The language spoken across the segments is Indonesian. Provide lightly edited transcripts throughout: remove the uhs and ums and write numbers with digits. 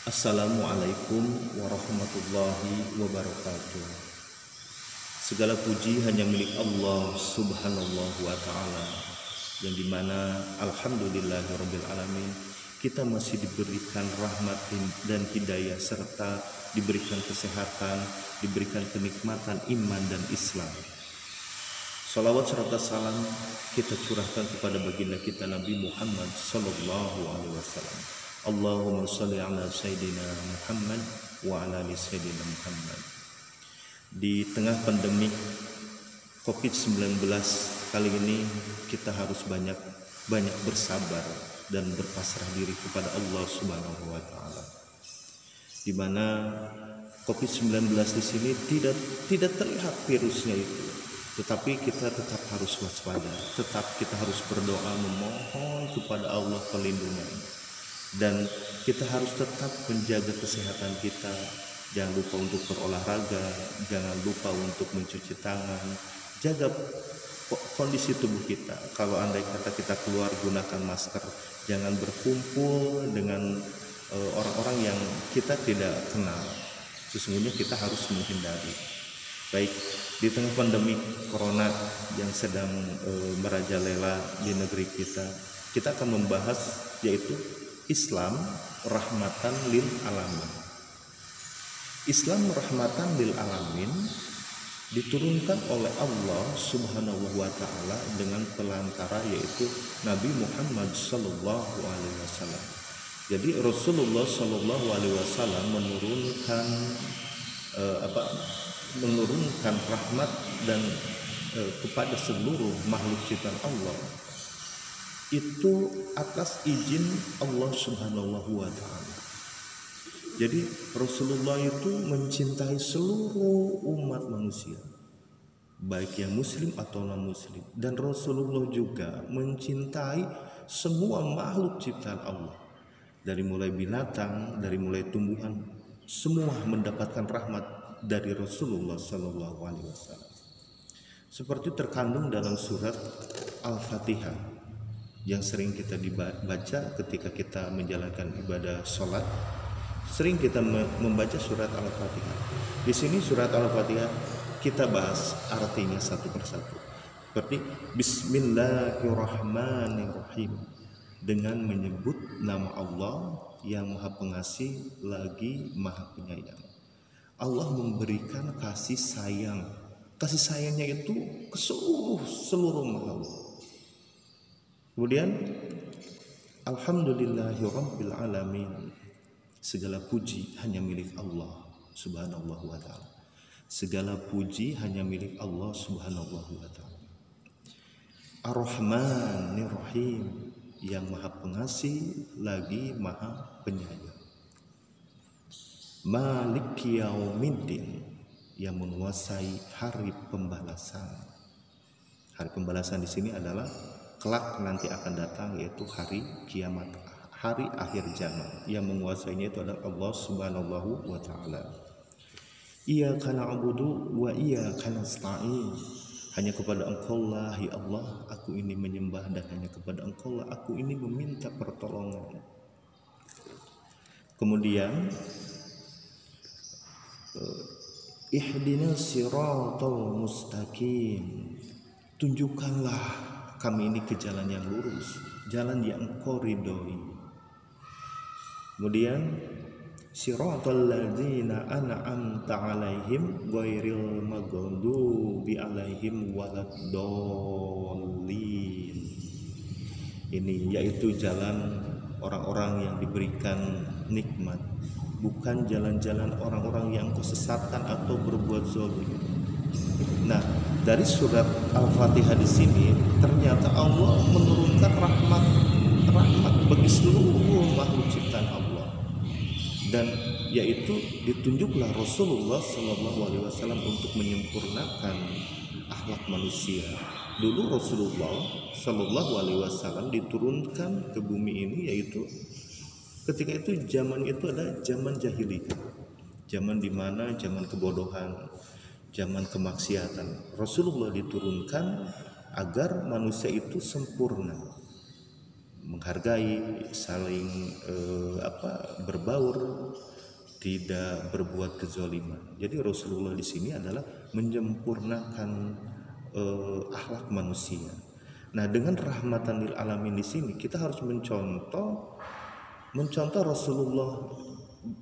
Assalamualaikum warahmatullahi wabarakatuh. Segala puji hanya milik Allah subhanahu wa ta'ala, yang dimana alhamdulillahirabbil alamin kita masih diberikan rahmat dan hidayah, serta diberikan kesehatan, diberikan kenikmatan iman dan Islam. Salawat serta salam kita curahkan kepada baginda kita Nabi Muhammad sallallahu alaihi wasallam. Allahumma sholli ala sayyidina Muhammad wa ala ali sayyidina Muhammad. Di tengah pandemi COVID-19 kali ini kita harus banyak bersabar dan berpasrah diri kepada Allah Subhanahu wa taala. Di mana COVID-19 di sini tidak terlihat virusnya itu, tetapi kita tetap harus waspada, tetap kita harus berdoa memohon kepada Allah perlindungan. Dan kita harus tetap menjaga kesehatan kita. Jangan lupa untuk berolahraga, jangan lupa untuk mencuci tangan, jaga kondisi tubuh kita. Kalau andai kata kita keluar, gunakan masker, jangan berkumpul dengan orang-orang yang kita tidak kenal. Sesungguhnya kita harus menghindari. Baik, di tengah pandemi corona yang sedang merajalela di negeri kita akan membahas yaitu Islam rahmatan lil alamin. Islam rahmatan lil alamin diturunkan oleh Allah Subhanahu wa taala dengan pelantara yaitu Nabi Muhammad sallallahu alaihi wasallam. Jadi Rasulullah sallallahu alaihi wasallam menurunkan rahmat dan kepada seluruh makhluk ciptaan Allah itu atas izin Allah Subhanahu wa taala. Jadi Rasulullah itu mencintai seluruh umat manusia, baik yang muslim atau non muslim, dan Rasulullah juga mencintai semua makhluk ciptaan Allah. Dari mulai binatang, dari mulai tumbuhan, semua mendapatkan rahmat dari Rasulullah sallallahu alaihi wasallam. Seperti terkandung dalam surat Al-Fatihah yang sering kita dibaca ketika kita menjalankan ibadah sholat. Sering kita membaca surat Al-Fatihah. Di sini surat Al-Fatihah kita bahas artinya satu persatu. Seperti Bismillahirrahmanirrahim, dengan menyebut nama Allah yang Maha Pengasih lagi Maha Penyayang. Allah memberikan kasih sayang. Kasih sayangnya itu ke seluruh makhluk. Kemudian alhamdulillahirabbil alamin, segala puji hanya milik Allah Subhanahu wa taala. Segala puji hanya milik Allah Subhanahu wa taala. Ar-Rahmanir-Rahim, yang Maha Pengasih lagi Maha Penyayang. Maliki Yaumiddin, yang menguasai hari pembalasan. Hari pembalasan di sini adalah kelak nanti akan datang, yaitu hari kiamat, hari akhir zaman. Yang menguasainya itu adalah Allah Subhanahu wa taala. Iyyaka na'budu wa iyyaka nasta'in, hanya kepada Engkau lah ya Allah aku ini menyembah, dan hanya kepada Engkau lah aku ini meminta pertolongan. Kemudian ihdinas siratal mustaqim, tunjukkanlah kami ini ke jalan yang lurus, jalan yang Engkau ridhoi. Kemudian siratal ladzina an'amta 'alaihim ghairil maghdubi 'alaihim waladdallin. Ini yaitu jalan orang-orang yang diberikan nikmat, bukan jalan-jalan orang-orang yang Engkau sesatkan atau berbuat zalim. Nah, dari surat Al-Fatihah di sini ternyata Allah menurunkan rahmat bagi seluruh makhluk ciptaan Allah, dan yaitu ditunjuklah Rasulullah Shallallahu Alaihi Wasallam untuk menyempurnakan akhlak manusia. Dulu Rasulullah Shallallahu Alaihi Wasallam diturunkan ke bumi ini, yaitu ketika itu zaman itu adalah zaman jahiliyah, zaman dimana zaman kebodohan, zaman kemaksiatan. Rasulullah diturunkan agar manusia itu sempurna, menghargai, saling berbaur, tidak berbuat kezaliman. Jadi Rasulullah di sini adalah menyempurnakan akhlak manusia. Nah, dengan rahmatan lil alamin di sini kita harus mencontoh Rasulullah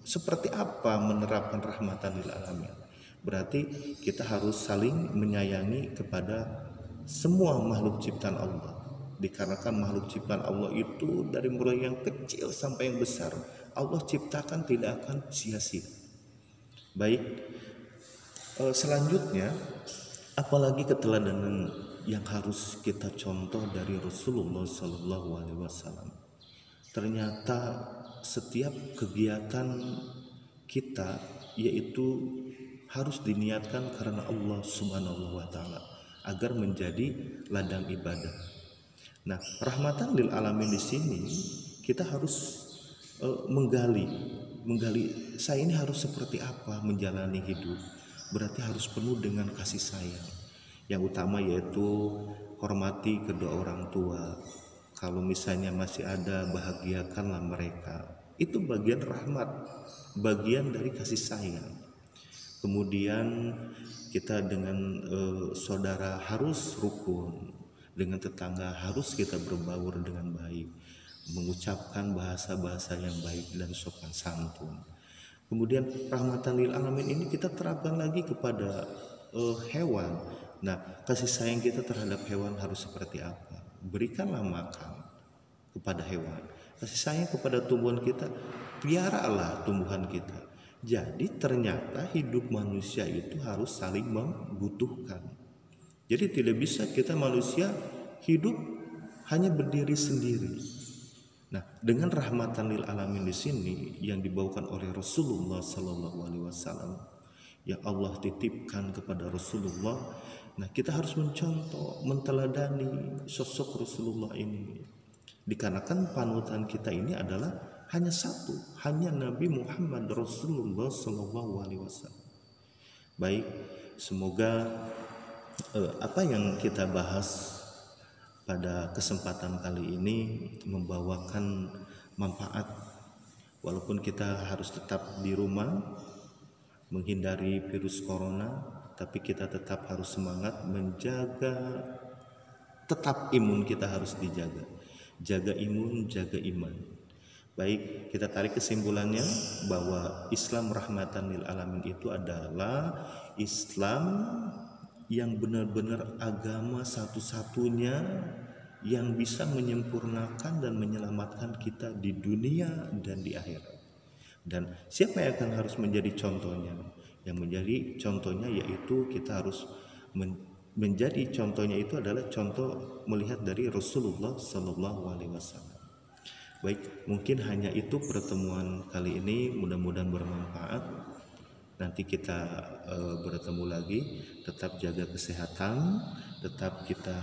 seperti apa menerapkan rahmatan lil alamin. Berarti kita harus saling menyayangi kepada semua makhluk ciptaan Allah. Dikarenakan makhluk ciptaan Allah itu dari mulai yang kecil sampai yang besar, Allah ciptakan tidak akan sia-sia. Baik, selanjutnya apalagi keteladanan yang harus kita contoh dari Rasulullah SAW. Ternyata setiap kegiatan kita yaitu harus diniatkan karena Allah Subhanahu wa taala agar menjadi ladang ibadah. Nah, rahmatan lil alamin di sini kita harus menggali saya ini harus seperti apa menjalani hidup. Berarti harus penuh dengan kasih sayang. Yang utama yaitu hormati kedua orang tua. Kalau misalnya masih ada, bahagiakanlah mereka. Itu bagian rahmat, bagian dari kasih sayang. Kemudian kita dengan saudara harus rukun, dengan tetangga harus kita berbaur dengan baik, mengucapkan bahasa-bahasa yang baik dan sopan santun. Kemudian rahmatan lil alamin ini kita terapkan lagi kepada hewan. Nah, kasih sayang kita terhadap hewan harus seperti apa? Berikanlah makan kepada hewan. Kasih sayang kepada tumbuhan kita, piaralah tumbuhan kita. Jadi ternyata hidup manusia itu harus saling membutuhkan. Jadi tidak bisa kita manusia hidup hanya berdiri sendiri. Nah, dengan rahmatan lil alamin di sini yang dibawakan oleh Rasulullah SAW, yang Allah titipkan kepada Rasulullah. Nah, kita harus mencontoh, menteladani sosok Rasulullah ini. Dikarenakan panutan kita ini adalah hanya satu, hanya Nabi Muhammad Rasulullah SAW. Baik, semoga apa yang kita bahas pada kesempatan kali ini membawakan manfaat. Walaupun kita harus tetap di rumah menghindari virus corona, tapi kita tetap harus semangat menjaga, tetap imun kita harus dijaga. Jaga imun, jaga iman. Baik, kita tarik kesimpulannya bahwa Islam rahmatan lil alamin itu adalah Islam yang benar-benar agama satu-satunya yang bisa menyempurnakan dan menyelamatkan kita di dunia dan di akhirat. Dan siapa yang akan harus menjadi contohnya? Yang menjadi contohnya yaitu kita harus menjadi contohnya itu adalah contoh melihat dari Rasulullah SAW. Baik, mungkin hanya itu pertemuan kali ini, mudah-mudahan bermanfaat. Nanti kita bertemu lagi. Tetap jaga kesehatan, tetap kita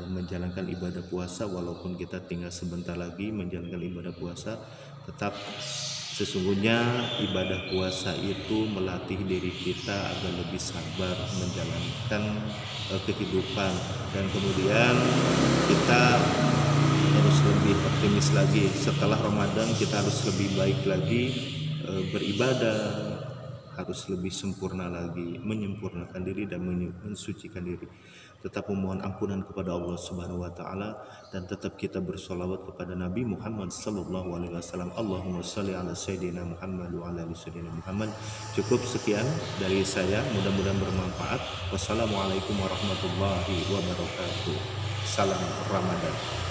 menjalankan ibadah puasa walaupun kita tinggal sebentar lagi menjalankan ibadah puasa. Tetap sesungguhnya ibadah puasa itu melatih diri kita agar lebih sabar menjalankan kehidupan, dan kemudian kita harus lebih optimis lagi. Setelah Ramadan kita harus lebih baik lagi beribadah, harus lebih sempurna lagi, menyempurnakan diri dan mensucikan diri. Tetap memohon ampunan kepada Allah Subhanahu wa taala, dan tetap kita bersolawat kepada Nabi Muhammad sallallahu alaihi wasallam. Allahumma shalli ala sayyidina Muhammad wa ala ali sayyidina Muhammad. Cukup sekian dari saya, mudah-mudahan bermanfaat. Wassalamualaikum warahmatullahi wabarakatuh. Salam Ramadan.